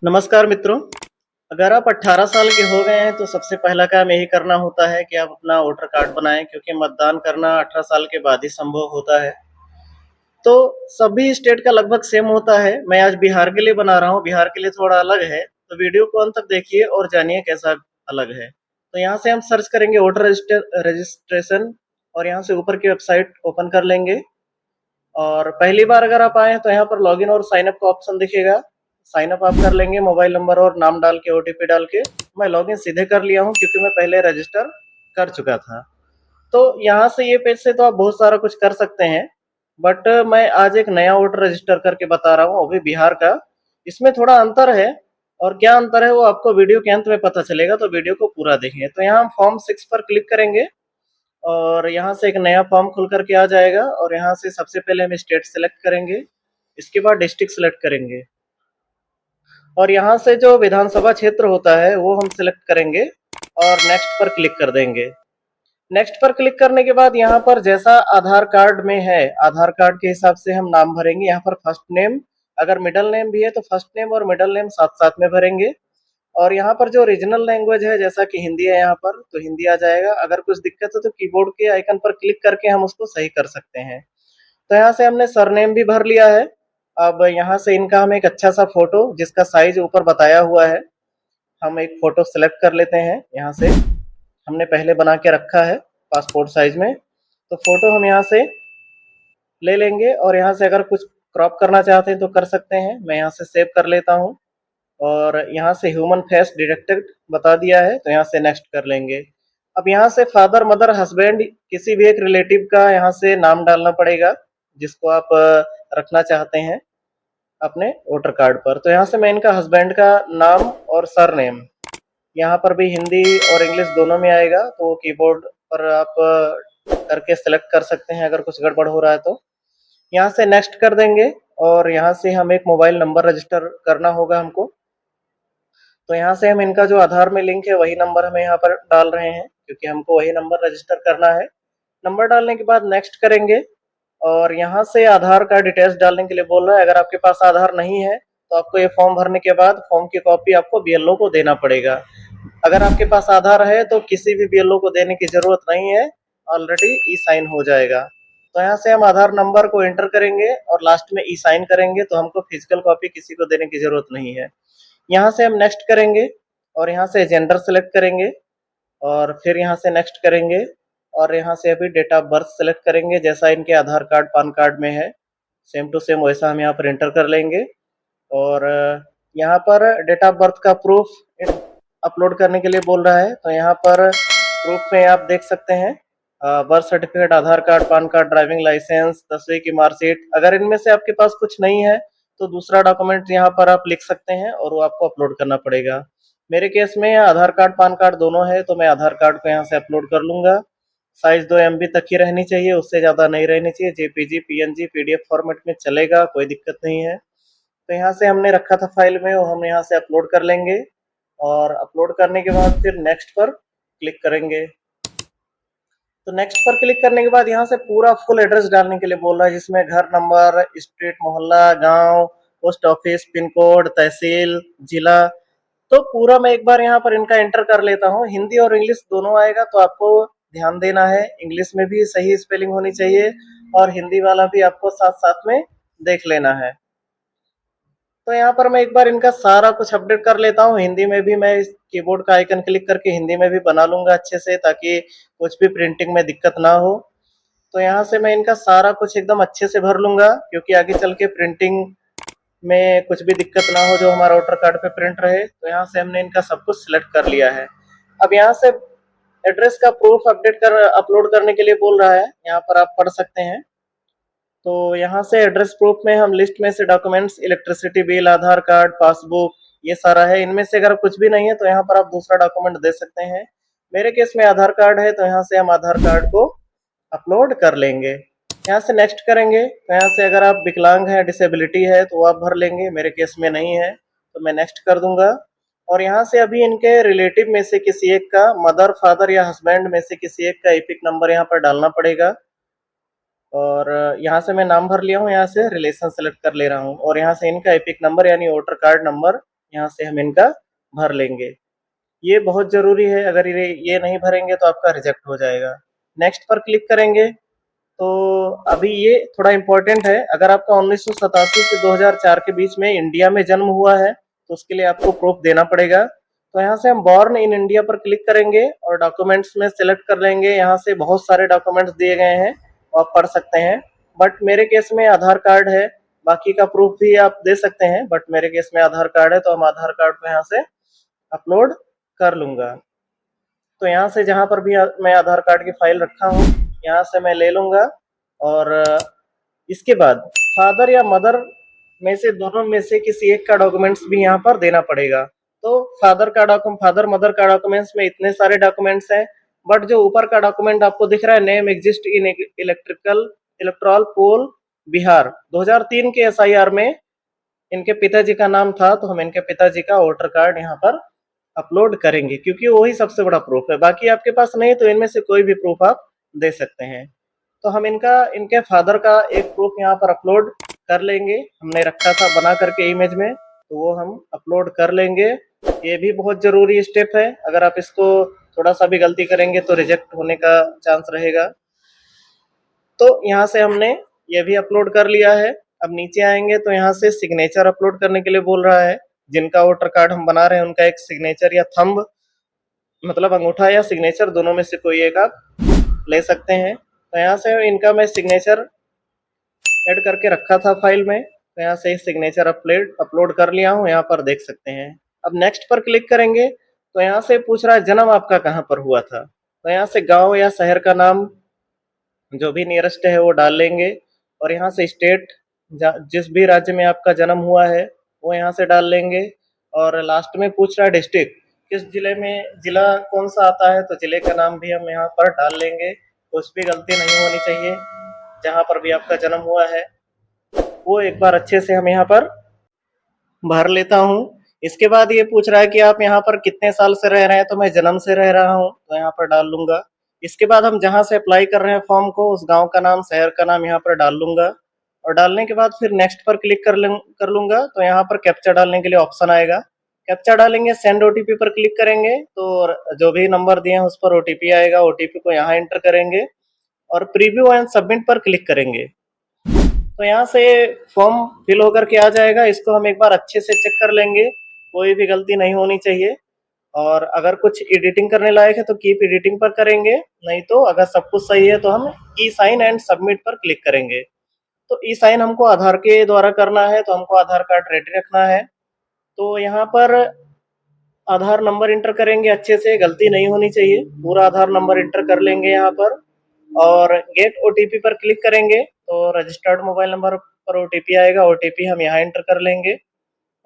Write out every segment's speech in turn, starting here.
नमस्कार मित्रों। अगर आप 18 साल के हो गए हैं तो सबसे पहला काम यही करना होता है कि आप अपना वोटर कार्ड बनाएँ क्योंकि मतदान करना 18 साल के बाद ही संभव होता है। तो सभी स्टेट का लगभग सेम होता है। मैं आज बिहार के लिए बना रहा हूँ, बिहार के लिए थोड़ा अलग है। तो वीडियो को अंत तक देखिए और जानिए कैसा अलग है। तो यहाँ से हम सर्च करेंगे वोटर रजिस्ट्रेशन और यहाँ से ऊपर की वेबसाइट ओपन कर लेंगे। और पहली बार अगर आप आए हैं तो यहाँ पर लॉगिन और साइन अप का ऑप्शन दिखेगा। साइन अप आप कर लेंगे मोबाइल नंबर और नाम डाल के ओटीपी डाल के। मैं लॉगिन सीधे कर लिया हूँ क्योंकि मैं पहले रजिस्टर कर चुका था। तो यहाँ से ये पेज से तो आप बहुत सारा कुछ कर सकते हैं। बट मैं आज एक नया वोटर रजिस्टर करके बता रहा हूँ, वो भी बिहार का। इसमें थोड़ा अंतर है और क्या अंतर है वो आपको वीडियो के अंत में पता चलेगा, तो वीडियो को पूरा देखें। तो यहाँ हम फॉर्म 6 पर क्लिक करेंगे और यहाँ से एक नया फॉर्म खुल करके आ जाएगा और यहाँ से सबसे पहले हम स्टेट सेलेक्ट करेंगे, इसके बाद डिस्ट्रिक्ट सेलेक्ट करेंगे और यहाँ से जो विधानसभा क्षेत्र होता है वो हम सेलेक्ट करेंगे और नेक्स्ट पर क्लिक कर देंगे। नेक्स्ट पर क्लिक करने के बाद यहाँ पर जैसा आधार कार्ड में है, आधार कार्ड के हिसाब से हम नाम भरेंगे। यहाँ पर फर्स्ट नेम, अगर मिडल नेम भी है तो फर्स्ट नेम और मिडल नेम साथ साथ में भरेंगे। और यहाँ पर जो रीजनल लैंग्वेज है जैसा कि हिंदी है यहाँ पर, तो हिंदी आ जाएगा। अगर कुछ दिक्कत है तो कीबोर्ड के आइकन पर क्लिक करके हम उसको सही कर सकते हैं। तो यहाँ से हमने सरनेम भी भर लिया है। अब यहाँ से इनका हम एक अच्छा सा फोटो जिसका साइज ऊपर बताया हुआ है, हम एक फोटो सेलेक्ट कर लेते हैं। यहाँ से हमने पहले बना के रखा है पासपोर्ट साइज में, तो फोटो हम यहाँ से ले लेंगे और यहाँ से अगर कुछ क्रॉप करना चाहते हैं तो कर सकते हैं। मैं यहाँ से सेव कर लेता हूँ और यहाँ से ह्यूमन फेस डिटेक्टेड बता दिया है, तो यहाँ से नेक्स्ट कर लेंगे। अब यहाँ से फादर मदर हस्बैंड किसी भी एक रिलेटिव का यहाँ से नाम डालना पड़ेगा जिसको आप रखना चाहते हैं अपने वोटर कार्ड पर। तो यहाँ से मैं इनका हस्बैंड का नाम और सरनेम, यहाँ पर भी हिंदी और इंग्लिश दोनों में आएगा, तो कीबोर्ड पर आप करके सेलेक्ट कर सकते हैं अगर कुछ गड़बड़ हो रहा है तो। यहाँ से नेक्स्ट कर देंगे और यहाँ से हम एक मोबाइल नंबर रजिस्टर करना होगा हमको। तो यहाँ से हम इनका जो आधार में लिंक है वही नंबर हमें यहाँ पर डाल रहे हैं क्योंकि हमको वही नंबर रजिस्टर करना है। नंबर डालने के बाद नेक्स्ट करेंगे और यहाँ से आधार का डिटेल्स डालने के लिए बोल रहा है। अगर आपके पास आधार नहीं है तो आपको ये फॉर्म भरने के बाद फॉर्म की कॉपी आपको बीएलओ को देना पड़ेगा। अगर आपके पास आधार है तो किसी भी बीएलओ को देने की जरूरत नहीं है, ऑलरेडी ई साइन हो जाएगा। तो यहाँ से हम आधार नंबर को एंटर करेंगे और लास्ट में ई साइन करेंगे, तो हमको फिजिकल कॉपी किसी को देने की जरूरत नहीं है। यहाँ से हम नेक्स्ट करेंगे और यहाँ से जेंडर सेलेक्ट करेंगे और फिर यहाँ से नेक्स्ट करेंगे और यहाँ से अभी डेट ऑफ बर्थ सेलेक्ट करेंगे जैसा इनके आधार कार्ड पान कार्ड में है, सेम टू सेम वैसा हम यहाँ पर एंटर कर लेंगे। और यहाँ पर डेट ऑफ बर्थ का प्रूफ अपलोड करने के लिए बोल रहा है, तो यहाँ पर प्रूफ में आप देख सकते हैं birth certificate, Aadhaar card, PAN card, driving licence, 10वीं की मार्कशीट। अगर इनमें से आपके पास कुछ नहीं है तो दूसरा डॉक्यूमेंट यहाँ पर आप लिख सकते हैं और वो आपको अपलोड करना पड़ेगा। मेरे केस में आधार कार्ड पान कार्ड दोनों है, तो मैं आधार कार्ड को यहाँ से अपलोड कर लूंगा। साइज 2 MB तक ही रहनी चाहिए, उससे ज़्यादा नहीं रहनी चाहिए। जेपीजी, पीएनजी, पीडीएफ फॉर्मेट में चलेगा, कोई दिक्कत नहीं है। तो यहाँ से हमने रखा था फाइल में, वो हम यहाँ से अपलोड कर लेंगे और अपलोड करने के बाद फिर नेक्स्ट पर क्लिक करेंगे। तो नेक्स्ट पर क्लिक करने के बाद यहाँ से पूरा फुल एड्रेस डालने के लिए बोल रहा है जिसमें घर नंबर, स्ट्रीट, मोहल्ला, गांव, पोस्ट ऑफिस, पिन कोड, तहसील, जिला। तो पूरा मैं एक बार यहाँ पर इनका एंटर कर लेता हूँ। हिंदी और इंग्लिश दोनों आएगा, तो आपको ध्यान देना है, इंग्लिश में भी सही स्पेलिंग होनी चाहिए और हिंदी वाला भी आपको साथ साथ में देख लेना है। तो यहाँ पर मैं एक बार इनका सारा कुछ अपडेट कर लेता हूँ। हिंदी में भी मैं इस कीबोर्ड का आइकन क्लिक करके हिंदी में भी बना लूंगा अच्छे से, ताकि कुछ भी प्रिंटिंग में दिक्कत ना हो। तो यहाँ से मैं इनका सारा कुछ एकदम अच्छे से भर लूंगा क्योंकि आगे चल के प्रिंटिंग में कुछ भी दिक्कत ना हो, जो हमारा वोटर कार्ड पे प्रिंट रहे। तो यहाँ से हमने इनका सब कुछ सिलेक्ट कर लिया है। अब यहाँ से एड्रेस का प्रूफ अपलोड करने के लिए बोल रहा है, यहाँ पर आप पढ़ सकते हैं। तो यहाँ से एड्रेस प्रूफ में हम लिस्ट में से डॉक्यूमेंट्स, इलेक्ट्रिसिटी बिल, आधार कार्ड, पासबुक, ये सारा है। इनमें से अगर कुछ भी नहीं है तो यहाँ पर आप दूसरा डॉक्यूमेंट दे सकते हैं। मेरे केस में आधार कार्ड है, तो यहाँ से हम आधार कार्ड को अपलोड कर लेंगे। यहाँ से नेक्स्ट करेंगे, तो यहाँ से अगर आप विकलांग हैं, डिसेबिलिटी है, तो आप भर लेंगे। मेरे केस में नहीं है तो मैं नेक्स्ट कर दूंगा। और यहाँ से अभी इनके रिलेटिव में से किसी एक का, मदर, फादर या हस्बैंड में से किसी एक का एपिक नंबर यहाँ पर डालना पड़ेगा। और यहाँ से मैं नाम भर लिया हूँ, यहाँ से रिलेशन सेलेक्ट कर ले रहा हूँ और यहाँ से इनका एपिक नंबर यानी वोटर कार्ड नंबर यहाँ से हम इनका भर लेंगे। ये बहुत ज़रूरी है, अगर ये नहीं भरेंगे तो आपका रिजेक्ट हो जाएगा। नेक्स्ट पर क्लिक करेंगे तो अभी ये थोड़ा इम्पोर्टेंट है, अगर आपका 1987 से 2004 के बीच में इंडिया में जन्म हुआ है तो उसके लिए आपको प्रूफ देना पड़ेगा। तो यहाँ से हम बॉर्न इन इंडिया पर क्लिक करेंगे और डॉक्यूमेंट्स में सेलेक्ट कर लेंगे। यहाँ से बहुत सारे डॉक्यूमेंट्स दिए गए हैं, आप पढ़ सकते हैं, बट मेरे केस में आधार कार्ड है। बाकी का प्रूफ भी आप दे सकते हैं, बट मेरे केस में आधार कार्ड है तो हम आधार कार्ड को यहाँ से अपलोड कर लूंगा। तो यहाँ से जहाँ पर भी मैं आधार कार्ड की फाइल रखा हूँ यहाँ से मैं ले लूंगा और इसके बाद फादर या मदर में से दोनों में से किसी एक का डॉक्यूमेंट्स भी यहाँ पर देना पड़ेगा। तो फादर मदर का डॉक्यूमेंट्स में इतने सारे डॉक्यूमेंट्स हैं, बट जो ऊपर का डॉक्यूमेंट आपको दिख रहा है, नेम एग्जिस्ट इन इलेक्ट्रल पोल बिहार, 2003 के एसआईआर में इनके पिताजी का नाम था, तो हम इनके पिताजी का वोटर कार्ड यहाँ पर अपलोड करेंगे क्योंकि वही सबसे बड़ा प्रूफ है। बाकी आपके पास नहीं तो इनमें से कोई भी प्रूफ आप दे सकते हैं। तो हम इनके फादर का एक प्रूफ यहाँ पर अपलोड कर लेंगे, हमने रखा था बना करके इमेज में, तो वो हम अपलोड कर लेंगे। ये भी बहुत जरूरी स्टेप है, अगर आप इसको थोड़ा सा भी गलती करेंगे तो रिजेक्ट होने का चांस रहेगा। तो यहाँ से हमने ये भी अपलोड कर लिया है। अब नीचे आएंगे तो यहाँ से सिग्नेचर अपलोड करने के लिए बोल रहा है। जिनका वोटर कार्ड हम बना रहे हैं उनका एक सिग्नेचर या थंब, मतलब अंगूठा या सिग्नेचर, दोनों में से कोई एक आप ले सकते हैं। तो यहाँ से इनका मैं सिग्नेचर ऐड करके रखा था फाइल में, तो यहाँ से सिग्नेचर अपलोड कर लिया हूँ, यहाँ पर देख सकते हैं। अब नेक्स्ट पर क्लिक करेंगे तो यहाँ से पूछ रहा है जन्म आपका कहाँ पर हुआ था, तो यहाँ से गांव या शहर का नाम जो भी नियरेस्ट है वो डाल लेंगे और यहाँ से स्टेट जिस भी राज्य में आपका जन्म हुआ है वो यहाँ से डाल लेंगे। और लास्ट में पूछ रहा है डिस्ट्रिक्ट, किस जिले में, जिला कौन सा आता है, तो जिले का नाम भी हम यहाँ पर डाल लेंगे। कुछ भी गलती नहीं होनी चाहिए, जहाँ पर भी आपका जन्म हुआ है वो एक बार अच्छे से हम यहाँ पर भर लेता हूँ। इसके बाद ये पूछ रहा है कि आप यहाँ पर कितने साल से रह रहे हैं, तो मैं जन्म से रह रहा हूँ तो यहाँ पर डाल लूंगा। इसके बाद हम जहाँ से अप्लाई कर रहे हैं फॉर्म को, उस गांव का नाम, शहर का नाम यहाँ पर डाल लूंगा और डालने के बाद फिर नेक्स्ट पर क्लिक कर लूंगा। तो यहाँ पर कैप्चा डालने के लिए ऑप्शन आएगा, कैप्चा डालेंगे, सेंड ओटीपी पर क्लिक करेंगे तो जो भी नंबर दिए हैं उस पर ओटीपी आएगा, ओटीपी को यहाँ एंटर करेंगे और प्रीव्यू एंड सबमिट पर क्लिक करेंगे। तो यहाँ से फॉर्म फिल होकर के आ जाएगा, इसको हम एक बार अच्छे से चेक कर लेंगे, कोई भी गलती नहीं होनी चाहिए। और अगर कुछ एडिटिंग करने लायक है तो कीप एडिटिंग पर करेंगे, नहीं तो अगर सब कुछ सही है तो हम ई साइन एंड सबमिट पर क्लिक करेंगे। तो ई साइन हमको आधार के द्वारा करना है, तो हमको आधार कार्ड रेडी रखना है। तो यहाँ पर आधार नंबर इंटर करेंगे, अच्छे से गलती नहीं होनी चाहिए, पूरा आधार नंबर इंटर कर लेंगे यहाँ पर और गेट ओटीपी पर क्लिक करेंगे तो रजिस्टर्ड मोबाइल नंबर पर ओटीपी आएगा, ओटीपी हम यहाँ एंटर कर लेंगे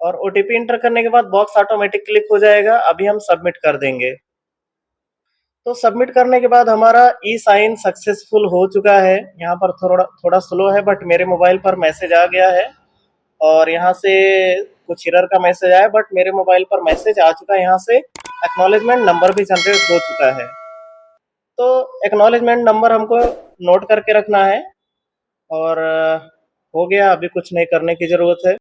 और ओटीपी एंटर करने के बाद बॉक्स ऑटोमेटिक क्लिक हो जाएगा। अभी हम सबमिट कर देंगे। तो सबमिट करने के बाद हमारा ई साइन सक्सेसफुल हो चुका है। यहाँ पर थोड़ा थोड़ा स्लो है, बट मेरे मोबाइल पर मैसेज आ गया है और यहाँ से कुछ एरर का मैसेज आया, बट मेरे मोबाइल पर मैसेज आ चुका है, यहाँ से एक्नॉलेजमेंट नंबर भी जनरेट हो चुका है। तो एक्नॉलेजमेंट नंबर हमको नोट करके रखना है और हो गया, अभी कुछ नहीं करने की ज़रूरत है।